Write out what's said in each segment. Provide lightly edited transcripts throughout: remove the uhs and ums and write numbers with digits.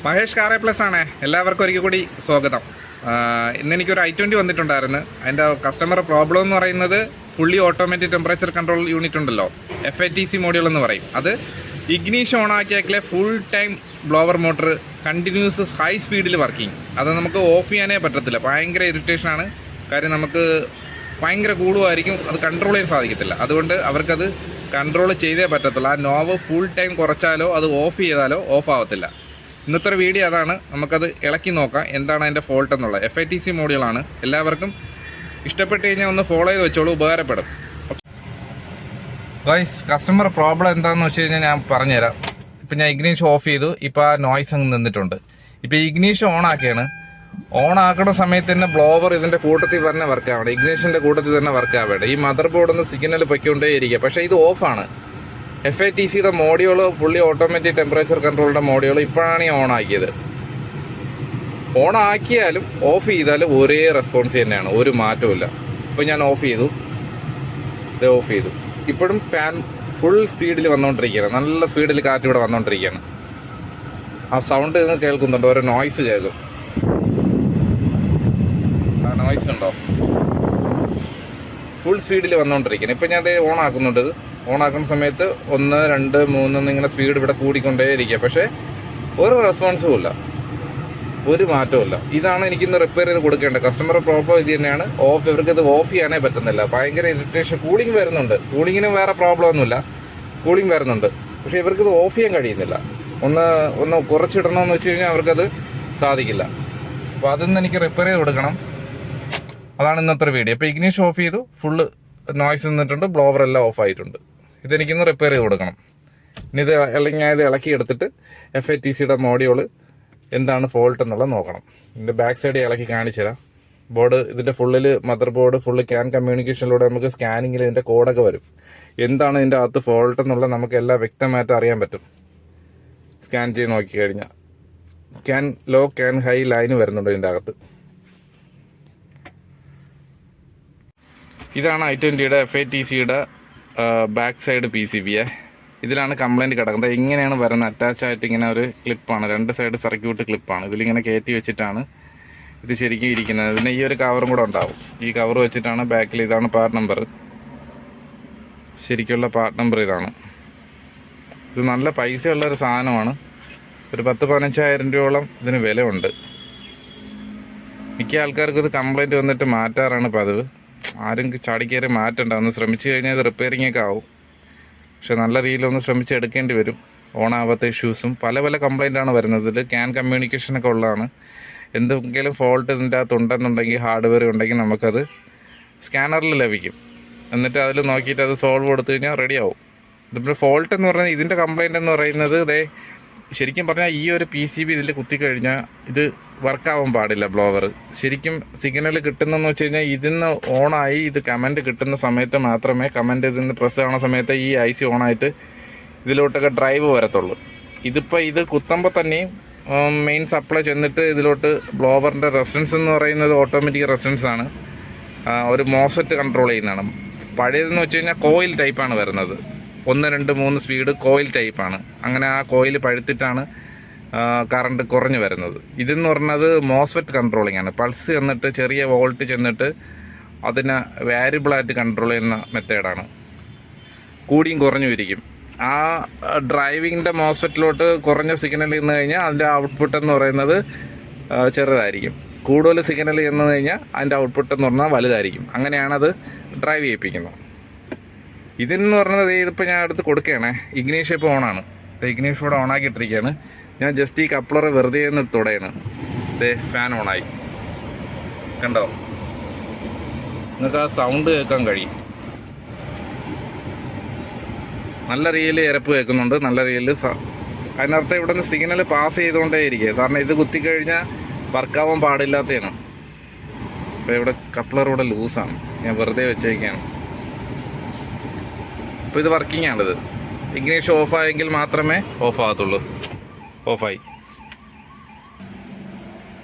Mahesh കാറേ plus ആണ്. എല്ലാവർക്കും ഒരിക്കൽ കൂടി സ്വാഗതം. ഇന്ന് എനിക്കൊരു i20 വന്നിട്ടുണ്ടായിരുന്നു. അതിൻ്റെ കസ്റ്റമർ പ്രോബ്ലം എന്ന് പറയുന്നത് fully automatic temperature control unit ഉണ്ടല്ലോ, FATC മോഡ്യൂൾ എന്ന് പറയും. അത് ഇഗ്നീഷൻ ഓൺ ആക്കിയാൽ full time blower motor continuous high സ്പീഡിൽ വർക്കിംഗ്. അത് നമുക്ക് ഓഫ് ചെയ്യാനേ പറ്റത്തില്ല. ഭയങ്കര ഇറിറ്റേഷനാണ്. കാര്യം നമുക്ക് ഭയങ്കര കൂടുമായിരിക്കും, അത് കൺട്രോൾ ചെയ്യാൻ സാധിക്കത്തില്ല. അതുകൊണ്ട് അവർക്കത് കൺട്രോൾ ചെയ്തേ പറ്റത്തുള്ളൂ. ആ നോവ് ഫുൾ ടൈം കുറച്ചാലോ അത് ഓഫ് ചെയ്താലോ ഓഫ് ആവത്തില്ല. ഇന്നത്തെ വീഡിയോ അതാണ്. നമുക്കത് ഇളക്കി നോക്കാം എന്താണ് അതിൻ്റെ ഫോൾട്ട് എന്നുള്ളത്. FATC മോഡ്യൂളാണ്. എല്ലാവർക്കും ഇഷ്ടപ്പെട്ട് കഴിഞ്ഞാൽ ഒന്ന് ഫോളോ ചെയ്ത് വെച്ചോളൂ, ഉപകാരപ്പെടും. ഗൈസ്, കസ്റ്റമർ പ്രോബ്ലം എന്താണെന്ന് വെച്ച് കഴിഞ്ഞാൽ ഞാൻ പറഞ്ഞുതരാം. ഇപ്പം ഞാൻ ഇഗ്നീഷൻ ഓഫ് ചെയ്തു. ഇപ്പോൾ ആ നോയ്സ് അങ്ങ് നിന്നിട്ടുണ്ട്. ഇപ്പോൾ ഇഗ്നീഷൻ ഓൺ ആക്കിയാണ്. ഓൺ ആക്കുന്ന സമയത്ത് തന്നെ ബ്ലോവർ ഇതിൻ്റെ കൂട്ടത്തിൽ തന്നെ വർക്ക് ആവേണ്ട, ഇഗ്നീഷൻ്റെ കൂട്ടത്തിൽ തന്നെ വർക്ക് ആവേണ്ട. ഈ മദർ ബോർഡിൽ നിന്ന് സിഗ്നൽ പൊയ്ക്കൊണ്ടേ ഇരിക്കുക. പക്ഷേ ഇത് ഓഫാണ്. FATCയുടെ മോഡ്യൂള് ഫുള്ളി ഓട്ടോമാറ്റിക് ടെമ്പറേച്ചർ കൺട്രോളിൻ്റെ മോഡ്യൂൾ ഇപ്പോഴാണ് ഞാൻ ഓൺ ആക്കിയത്. ഓൺ ആക്കിയാലും ഓഫ് ചെയ്താലും ഒരേ റെസ്പോൺസ് തന്നെയാണ്, ഒരു മാറ്റവും. ഇപ്പോൾ ഞാൻ ഓഫ് ചെയ്തു, ഇത് ഓഫ് ചെയ്തു. ഇപ്പോഴും ഫാൻ ഫുൾ സ്പീഡിൽ വന്നുകൊണ്ടിരിക്കുകയാണ്. നല്ല സ്പീഡിൽ കാറ്റ് ഇവിടെ വന്നുകൊണ്ടിരിക്കുകയാണ്. ആ സൗണ്ട് നിങ്ങൾ കേൾക്കുന്നുണ്ടോ? ഒരു നോയ്സ് കേൾക്കും. ആ നോയ്സ് ഉണ്ടോ? ഫുൾ സ്പീഡിൽ വന്നുകൊണ്ടിരിക്കുകയാണ്. ഇപ്പം ഞാൻ അത് ഓൺ ആക്കുന്നുണ്ട്. ഓൺ ആക്കുന്ന സമയത്ത് 1, 2, 3 എന്നിങ്ങനെ സ്പീഡ് ഇവിടെ കൂടിക്കൊണ്ടേയിരിക്കുക. പക്ഷേ ഒരു റെസ്പോൺസും ഇല്ല, ഒരു മാറ്റവും ഇല്ല. ഇതാണ് എനിക്കിന്ന് റിപ്പയർ ചെയ്ത് കൊടുക്കേണ്ടത്. കസ്റ്റമർ പ്രോബ്ലം ഇത് തന്നെയാണ്. ഇവർക്കത് ഓഫ് ചെയ്യാനേ പറ്റുന്നില്ല. ഭയങ്കര ഇറിറ്റേഷൻ. കൂളിംഗ് വരുന്നുണ്ട്. കൂളിങ്ങിന് വേറെ പ്രോബ്ലം ഒന്നുമില്ല, കൂളിംഗ് വരുന്നുണ്ട്. പക്ഷേ ഇവർക്കത് ഓഫ് ചെയ്യാൻ കഴിയുന്നില്ല. ഒന്ന് കുറച്ചിടണമെന്ന് വെച്ച് കഴിഞ്ഞാൽ അവർക്കത് സാധിക്കില്ല. അപ്പോൾ അതിന്ന് എനിക്ക് റിപ്പയർ ചെയ്ത് കൊടുക്കണം. അതാണ് ഇന്നത്തെ വീഡിയോ. ഇപ്പോൾ ഇഗ്നീഷൻ ഓഫ് ചെയ്തു, ഫുള്ള് നോയ്സ് നിന്നിട്ടുണ്ട്, ബ്ലോവർ എല്ലാം ഓഫ് ആയിട്ടുണ്ട്. ഇതെനിക്കിന്ന് റിപ്പയർ ചെയ്ത് കൊടുക്കണം. ഇനി ഇത് അല്ലെങ്കിൽ ഞാൻ ഇത് ഇളക്കി എടുത്തിട്ട് FATCയുടെ മോഡ്യൂള് എന്താണ് ഫോൾട്ട് എന്നുള്ളത് നോക്കണം. ഇതിൻ്റെ ബാക്ക് സൈഡ് ഇളക്കി കാണിച്ചു തരാം. ബോർഡ് ഇതിൻ്റെ ഫുള്ളിൽ മദർ ബോർഡ് ഫുള്ള് ക്യാൻ കമ്മ്യൂണിക്കേഷനിലൂടെ നമുക്ക് സ്കാനിങ്ങിൽ ഇതിൻ്റെ കോഡൊക്കെ വരും. എന്താണ് ഇതിൻ്റെ അകത്ത് ഫോൾട്ട് എന്നുള്ളത് നമുക്ക് എല്ലാം വ്യക്തമായിട്ട് അറിയാൻ പറ്റും. സ്കാൻ ചെയ്ത് നോക്കിക്കഴിഞ്ഞാൽ CAN low CAN high line വരുന്നുണ്ട് ഇതിൻ്റെ അകത്ത്. ഇതാണ് i20യുടെ FATCയുടെ ബാക്ക് സൈഡ് PCB. ഇതിലാണ് കംപ്ലൈൻറ്റ് കിടക്കുന്നത്. ഇങ്ങനെയാണ് വരുന്നത്. അറ്റാച്ച് ആയിട്ട് ഇങ്ങനെ ഒരു ക്ലിപ്പാണ്, 2 സൈഡ് സർക്യൂട്ട് ക്ലിപ്പാണ്. ഇതിലിങ്ങനെ കയറ്റി വെച്ചിട്ടാണ് ഇത് ശരിക്കും ഇരിക്കുന്നത്. ഇതിന് ഈ ഒരു കവറും കൂടെ ഉണ്ടാവും. ഈ കവർ വെച്ചിട്ടാണ് ബാക്കിൽ. ഇതാണ് പാർട്ട് നമ്പർ, ശരിക്കുള്ള പാർട്ട് നമ്പർ ഇതാണ്. ഇത് നല്ല പൈസയുള്ളൊരു സാധനമാണ്. ഒരു 10-15,000 രൂപയോളം ഇതിന് വിലയുണ്ട്. മിക്ക ആൾക്കാർക്കും ഇത് കംപ്ലൈൻറ്റ് വന്നിട്ട് മാറ്റാറാണ് പതിവ്. ആരും ചാടിക്കയറി മാറ്റണ്ട. ഒന്ന് ശ്രമിച്ചു കഴിഞ്ഞാൽ ഇത് റിപ്പയറിങ്ങൊക്കെ ആവും. പക്ഷെ നല്ല രീതിയിലൊന്ന് ശ്രമിച്ചെടുക്കേണ്ടി വരും. ഓണാവാത്ത ഇഷ്യൂസും പല കംപ്ലൈൻറ്റാണ് വരുന്നത്. ഇതിൽ ക്യാൻ കമ്മ്യൂണിക്കേഷനൊക്കെ ഉള്ളതാണ്. എന്തെങ്കിലും ഫോൾട്ട് ഇതിൻ്റെ അകത്ത് ഉണ്ടെന്നുണ്ടെങ്കിൽ, ഹാർഡ്വെയർ ഉണ്ടെങ്കിൽ നമുക്കത് സ്കാനറിൽ ലഭിക്കും. എന്നിട്ട് അതിൽ നോക്കിയിട്ട് അത് സോൾവ് കൊടുത്തു കഴിഞ്ഞാൽ റെഡിയാവും. ഇതിപ്പോൾ ഫോൾട്ട് എന്ന് പറയുന്നത്, ഇതിൻ്റെ കംപ്ലൈൻറ്റ് എന്ന് പറയുന്നത് ശരിക്കും പറഞ്ഞാൽ ഈ ഒരു PCB ഇതിൽ കുത്തിക്കഴിഞ്ഞാൽ ഇത് വർക്കാവാൻ പാടില്ല. ബ്ലോവർ ശരിക്കും സിഗ്നൽ കിട്ടുന്നതെന്ന് വെച്ച് കഴിഞ്ഞാൽ ഇതിന്ന് ഓണായി ഇത് കമൻറ്റ് കിട്ടുന്ന സമയത്ത് മാത്രമേ, കമൻറ്റ് ഇതിന്ന് പ്രസ് ആവുന്ന സമയത്ത് ഈ IC ഓണായിട്ട് ഇതിലോട്ടൊക്കെ ഡ്രൈവ് വരത്തുള്ളൂ. ഇതിപ്പോൾ ഇത് കുത്തുമ്പോൾ തന്നെയും മെയിൻ സപ്ലൈ ചെന്നിട്ട് ഇതിലോട്ട് ബ്ലോവറിൻ്റെ റെസിസ്റ്റൻസ് എന്ന് പറയുന്നത് ഓട്ടോമാറ്റിക് റെസിസ്റ്റൻസ് ആണ്. ഒരു മോസ്ഫെറ്റ് കൺട്രോൾ ചെയ്യുന്നതാണ്. പഴയതെന്ന് വെച്ച് കഴിഞ്ഞാൽ കോയിൽ ടൈപ്പാണ് വരുന്നത്. 1, 2, 3 സ്പീഡ് കോയിൽ ടൈപ്പാണ്. അങ്ങനെ ആ കോയിൽ പഴുത്തിട്ടാണ് കറണ്ട് കുറഞ്ഞു വരുന്നത്. ഇതെന്ന് പറഞ്ഞത് മോസ്ഫെറ്റ് കൺട്രോളിംഗ് ആണ്. പൾസ് ചെന്നിട്ട് ചെറിയ വോൾട്ട് ചെന്നിട്ട് അതിനെ വാരിയബിളായിട്ട് കൺട്രോൾ ചെയ്യുന്ന മെത്തേഡാണ്. കൂടിയും കുറഞ്ഞു ഇരിക്കും. ആ ഡ്രൈവിങ്ങിൻ്റെ മോസ്ഫെറ്റിലോട്ട് കുറഞ്ഞ സിഗ്നൽ ചെന്ന് കഴിഞ്ഞാൽ അതിൻ്റെ ഔട്ട്പുട്ട് എന്ന് പറയുന്നത് ചെറുതായിരിക്കും. കൂടുതൽ സിഗ്നൽ ചെന്ന് കഴിഞ്ഞാൽ അതിൻ്റെ ഔട്ട്പുട്ട് എന്ന് പറഞ്ഞാൽ വലുതായിരിക്കും. അങ്ങനെയാണത് ഡ്രൈവ് ചെയ്യിപ്പിക്കുന്നത്. ഇതെന്ന് പറഞ്ഞത് ഇതിപ്പോൾ ഞാൻ എടുത്ത് കൊടുക്കുകയാണേ. ഇഗ്നീഷൻ ഇപ്പോൾ ഓണാണ്. ഇഗ്നീഷൻ ഇവിടെ ഓണാക്കിയിട്ടിരിക്കുകയാണ്. ഞാൻ ജസ്റ്റ് ഈ കപ്ലർ വെറുതെ ഒന്ന് തുടയാണ്. ഫാൻ ഓണായി. കണ്ടോ? നിങ്ങൾക്ക് ആ സൗണ്ട് കേൾക്കാൻ കഴിയും. നല്ല രീതിയിൽ ഇരപ്പ് കേൾക്കുന്നുണ്ട്. നല്ല രീതിയിൽ അതിനർത്ഥം ഇവിടെ നിന്ന് സിഗ്നൽ പാസ് ചെയ്തുകൊണ്ടേ ഇരിക്കുക. കാരണം ഇത് കുത്തിക്കഴിഞ്ഞാൽ വർക്കാവാൻ പാടില്ലാത്തതാണ്. ഇപ്പോൾ ഇവിടെ കപ്ലർ ഇവിടെ ലൂസാണ്. ഞാൻ വെറുതെ വെച്ചേക്കാണ്. അപ്പോൾ ഇത് വർക്കിംഗ് ആണിത്. ഇഗ്നീഷൻ ഓഫായെങ്കിൽ മാത്രമേ ഓഫ് ആകത്തുള്ളൂ. ഓഫായി.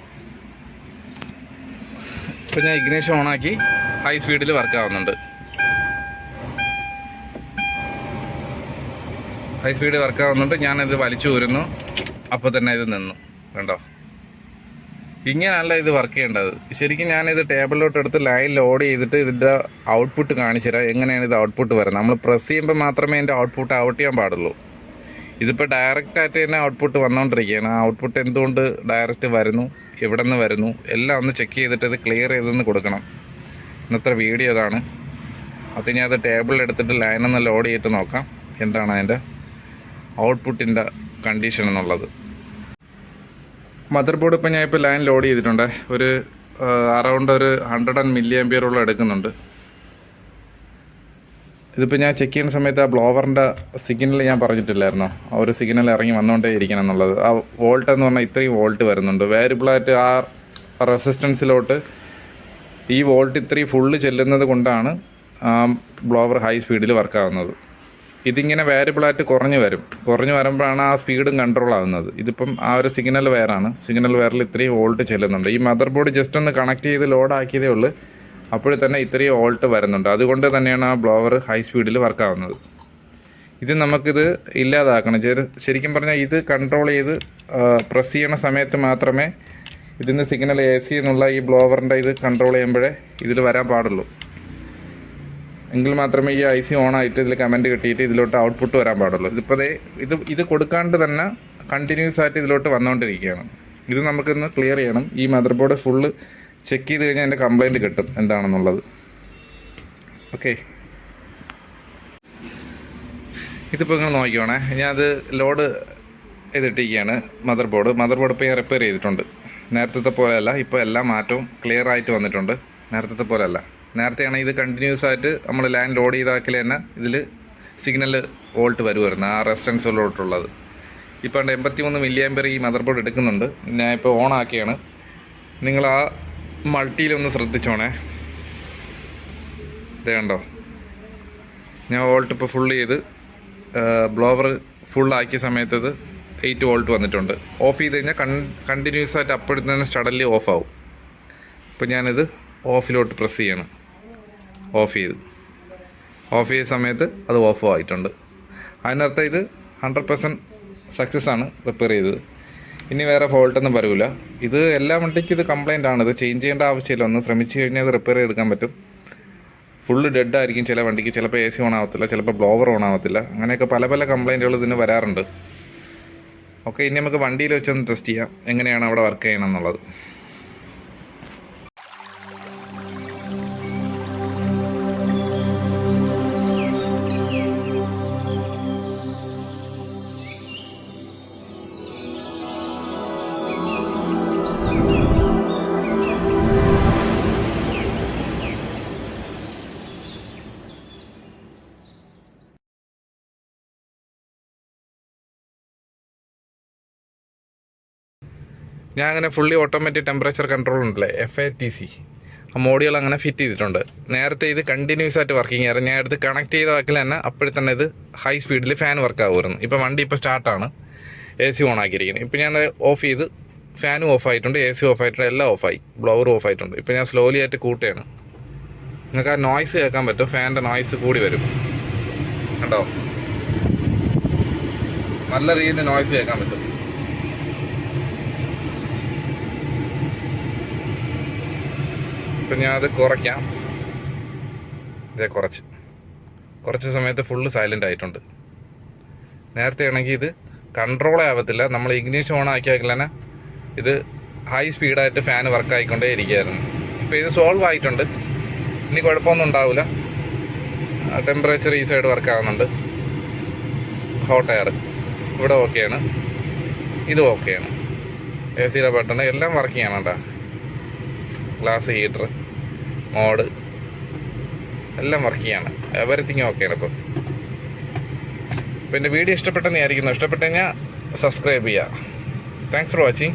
ഇപ്പോൾ ഞാൻ ഇഗ്നീഷൻ ഓണാക്കി ഹൈ സ്പീഡിൽ വർക്ക് ആവുന്നുണ്ട്. ഹൈ സ്പീഡ് വർക്കാവുന്നുണ്ട്. ഞാനിത് വലിച്ചു ഊരുന്നു, അപ്പോൾ തന്നെ ഇത് നിന്നു. കണ്ടോ, ഇങ്ങനെയല്ല ഇത് വർക്ക് ചെയ്യേണ്ടത്. ശരിക്കും ഞാനിത് ടേബിളിലോട്ട് എടുത്ത് ലൈൻ ലോഡ് ചെയ്തിട്ട് ഇതിൻ്റെ ഔട്ട്പുട്ട് കാണിച്ചു തരാം, എങ്ങനെയാണ് ഇത് ഔട്ട്പുട്ട് വരുന്നത്. നമ്മൾ പ്രസ് ചെയ്യുമ്പോൾ മാത്രമേ ഇതിൻ്റെ ഔട്ട്പുട്ട് ഔട്ട് ചെയ്യാൻ പാടുള്ളൂ. ഇതിപ്പോൾ ഡയറക്റ്റായിട്ട് തന്നെ ഔട്ട്പുട്ട് വന്നുകൊണ്ടിരിക്കുകയാണ്. ആ ഔട്ട്പുട്ട് എന്തുകൊണ്ട് ഡയറക്റ്റ് വരുന്നു, എവിടെ നിന്ന് വരുന്നു, എല്ലാം ഒന്ന് ചെക്ക് ചെയ്തിട്ട് ഇത് ക്ലിയർ ചെയ്തൊന്ന് കൊടുക്കണം. ഇന്നത്തെ വീഡിയോ അതാണ്. അപ്പോൾ ഇനി അത് ടേബിളിൽ എടുത്തിട്ട് ലൈനൊന്ന് ലോഡ് ചെയ്തിട്ട് നോക്കാം എന്താണ് അതിൻ്റെ ഔട്ട്പുട്ടിൻ്റെ കണ്ടീഷൻ എന്നുള്ളത്. മദർ ബോർഡ് ഇപ്പോൾ ഞാൻ ഇപ്പോൾ ലൈൻ ലോഡ് ചെയ്തിട്ടുണ്ട്. ഒരു അറൗണ്ട് ഒരു 100 mAh എടുക്കുന്നുണ്ട്. ഇതിപ്പോൾ ഞാൻ ചെക്ക് ചെയ്യുന്ന സമയത്ത് ആ ബ്ലോവറിൻ്റെ സിഗ്നൽ ഞാൻ പറഞ്ഞിട്ടില്ലായിരുന്നോ, ആ ഒരു സിഗ്നൽ ഇറങ്ങി വന്നുകൊണ്ടേ ഇരിക്കണം എന്നുള്ളത്. ആ വോൾട്ട് എന്ന് പറഞ്ഞാൽ ഇത്രയും വോൾട്ട് വരുന്നുണ്ട്. വേരിയബിളായിട്ട് ആ റെസിസ്റ്റൻസിലോട്ട് ഈ വോൾട്ട് ഇത്രയും ഫുള്ള് ചെല്ലുന്നത് കൊണ്ടാണ് ബ്ലോവർ ഹൈ സ്പീഡിൽ വർക്കാവുന്നത്. ഇതിങ്ങനെ വേരിയബിളായിട്ട് കുറഞ്ഞു വരുമ്പോഴാണ് ആ സ്പീഡും കൺട്രോൾ ആവുന്നത്. ഇതിപ്പം ആ ഒരു സിഗ്നൽ വയറാണ്. സിഗ്നൽ വയറിൽ ഇത്രയും വോൾട്ട് ചെല്ലുന്നുണ്ട്. ഈ മദർ ബോർഡ് ജസ്റ്റ് ഒന്ന് കണക്ട് ചെയ്ത് ലോഡ് ആക്കിയതേ ഉള്ളൂ, അപ്പോൾ തന്നെ ഇത്രയും വോൾട്ട് വരുന്നുണ്ട്. അതുകൊണ്ട് തന്നെയാണ് ആ ബ്ലോവർ ഹൈ സ്പീഡിൽ വർക്കാവുന്നത്. ഇത് നമുക്കിത് ഇല്ലാതാക്കണം. ശരിക്കും പറഞ്ഞാൽ ഇത് കൺട്രോൾ ചെയ്ത് പ്രസ് ചെയ്യണ സമയത്ത് മാത്രമേ ഇതിൻ്റെ സിഗ്നൽ AC എന്നുള്ള ഈ ബ്ലോവറിൻ്റെ ഇത് കൺട്രോൾ ചെയ്യുമ്പോഴേ ഇതിൽ വരാൻ പാടുള്ളൂ. എങ്കിൽ മാത്രമേ ഈ IC ഓണായിട്ട് ഇതിൽ കമൻറ്റ് കിട്ടിയിട്ട് ഇതിലോട്ട് ഔട്ട്പുട്ട് വരാൻ പാടുള്ളൂ. ഇതിപ്പോൾ ഇത് കൊടുക്കാണ്ട് തന്നെ കണ്ടിന്യൂസ് ആയിട്ട് ഇതിലോട്ട് വന്നുകൊണ്ടിരിക്കുകയാണ്. ഇത് നമുക്കിന്ന് ക്ലിയർ ചെയ്യണം. ഈ മദർ ബോർഡ് ഫുള്ള് ചെക്ക് ചെയ്ത് കഴിഞ്ഞാൽ എൻ്റെ കംപ്ലയിൻറ്റ് കിട്ടും എന്താണെന്നുള്ളത്. ഓക്കെ, ഇതിപ്പോൾ നിങ്ങൾ നോക്കിക്കോണേ. ഞാനത് ലോഡ് ചെയ്തിട്ടിരിക്കുകയാണ് മദർ ബോർഡ് ഇപ്പോൾ ഞാൻ റിപ്പയർ ചെയ്തിട്ടുണ്ട്. നേരത്തെ പോലെയല്ല, ഇപ്പോൾ എല്ലാ മാറ്റവും ക്ലിയർ ആയിട്ട് വന്നിട്ടുണ്ട്. നേരത്തെ പോലെയല്ല. നേരത്തെയാണെങ്കിൽ ഇത് കണ്ടിന്യൂസ് ആയിട്ട് നമ്മൾ ലൈൻ ലോഡ് ചെയ്താക്കിൽ തന്നെ ഇതിൽ സിഗ്നൽ വോൾട്ട് വരുമായിരുന്നു, ആ റെസിസ്റ്റൻസിലോട്ടുള്ളത്. ഇപ്പോൾ 83 mAh ഈ മദർ ബോർഡ് എടുക്കുന്നുണ്ട്. ഞാൻ ഇപ്പോൾ ഓൺ ആക്കിയാണ്. നിങ്ങൾ ആ മൾട്ടിയിലൊന്ന് ശ്രദ്ധിച്ചോണേ. ഇതേ കണ്ടോ, ഞാൻ വോൾട്ട് ഇപ്പോൾ ഫുൾ ചെയ്ത് ബ്ലോവർ ഫുള്ളാക്കിയ സമയത്ത് ഇത് 8 വോൾട്ട് വന്നിട്ടുണ്ട്. ഓഫ് ചെയ്ത് കഴിഞ്ഞാൽ കണ്ടിന്യൂസ് ആയിട്ട് അപ്പോഴത്തെ തന്നെ സഡൻലി ഓഫ് ആവും. ഇപ്പോൾ ഞാനിത് ഓഫിലോട്ട് പ്രസ് ചെയ്യണം. ഓഫ് ചെയ്ത സമയത്ത് അത് ഓഫ് ആയിട്ടുണ്ട്. അതിനർത്ഥം ഇത് 100% സക്സസ് ആണ് റിപ്പയർ ചെയ്തത്. ഇനി വേറെ ഫോൾട്ടൊന്നും വരില്ല. ഇത് എല്ലാ വണ്ടിക്കും ഇത് കംപ്ലയിൻ്റ് ആണ്. ഇത് ചേഞ്ച് ചെയ്യേണ്ട ആവശ്യമില്ല. ഒന്ന് ശ്രമിച്ചു കഴിഞ്ഞാൽ അത് റിപ്പയർ ചെയ്തെടുക്കാൻ പറ്റും. ഫുള്ള് ഡെഡ് ആയിരിക്കും ചില വണ്ടിക്ക്. ചിലപ്പോൾ AC ഓൺ ആവത്തില്ല, ചിലപ്പോൾ ബ്ലോവർ ഓൺ ആവത്തില്ല. അങ്ങനെയൊക്കെ പല കംപ്ലയിൻറ്റുകൾ ഇതിന് വരാറുണ്ട്. ഓക്കെ, ഇനി നമുക്ക് വണ്ടിയിൽ വെച്ചൊന്ന് ടെസ്റ്റ് ചെയ്യാം എങ്ങനെയാണ് അവിടെ വർക്ക് ചെയ്യണം എന്നുള്ളത്. ഞാൻ അങ്ങനെ ഫുള്ളി ഓട്ടോമാറ്റിക് ടെമ്പറേച്ചർ കൺട്രോൾ ഉണ്ടല്ലേ, FATC, ആ മോഡുകൾ അങ്ങനെ ഫിറ്റ് ചെയ്തിട്ടുണ്ട്. നേരത്തെ ഇത് കണ്ടിന്യൂസ് ആയിട്ട് വർക്കിംഗ് ആയിരുന്നു. ഞാൻ എടുത്ത് കണക്ട് ചെയ്ത വാക്കിൽ തന്നെ അപ്പോഴും തന്നെ ഇത് ഹൈ സ്പീഡിൽ ഫാൻ വർക്ക് ആകുമായിരുന്നു. ഇപ്പോൾ വണ്ടി സ്റ്റാർട്ടാണ്, AC ഓൺ ആക്കിയിരിക്കുന്നത്. ഇപ്പോൾ ഞാൻ ഓഫ് ചെയ്ത് ഫാനും ഓഫ് ആയിട്ടുണ്ട്, AC ഓഫ് ആയിട്ടുണ്ട്, എല്ലാം ഓഫായി, ബ്ലോവർ ഓഫ് ആയിട്ടുണ്ട്. ഇപ്പോൾ ഞാൻ സ്ലോലി ആയിട്ട് കൂട്ടുകയാണ്. നിങ്ങൾക്ക് ആ നോയ്സ് കേൾക്കാൻ പറ്റും, ഫാനിൻ്റെ നോയ്സ് കൂടി വരും. കണ്ടോ, നല്ല രീതിയിൽ നോയ്സ് കേൾക്കാൻ പറ്റും. ഇപ്പം ഞാനത് കുറയ്ക്കാം. ഇതേ കുറച്ച് സമയത്ത് ഫുള്ള് സൈലൻ്റ് ആയിട്ടുണ്ട്. നേരത്തെ ആണെങ്കിൽ ഇത് കൺട്രോളേ ആവത്തില്ല. നമ്മൾ ഇഗ്നീഷൻ ഓൺ ആക്കിയാൽ തന്നെ ഇത് ഹൈ സ്പീഡായിട്ട് ഫാൻ വർക്ക് ആയിക്കൊണ്ടേ ഇരിക്കുകയായിരുന്നു. ഇപ്പോൾ ഇത് സോൾവ് ആയിട്ടുണ്ട്. ഇനി കുഴപ്പമൊന്നും ഉണ്ടാവില്ല. ടെമ്പറേച്ചർ ഈ സൈഡ് വർക്ക് ആകുന്നുണ്ട്. ഹോട്ട് എയർ ഇവിടെ ഓക്കെയാണ്, ഇത് ഓക്കെയാണ്. AC ബട്ടൺ എല്ലാം വർക്ക് ചെയ്യണം കേട്ടോ. ഗ്ലാസ് ഹീറ്റർ മോഡ് എല്ലാം വർക്ക് ചെയ്യാണ്. എവരിത്തിങ് ഓക്കെയാണ്. ഇപ്പോൾ എൻ്റെ വീഡിയോ ഇഷ്ടപ്പെട്ടെന്ന് വിചാരിക്കുന്നു. ഇഷ്ടപ്പെട്ടു കഴിഞ്ഞാൽ സബ്സ്ക്രൈബ് ചെയ്യുക. Thanks for watching.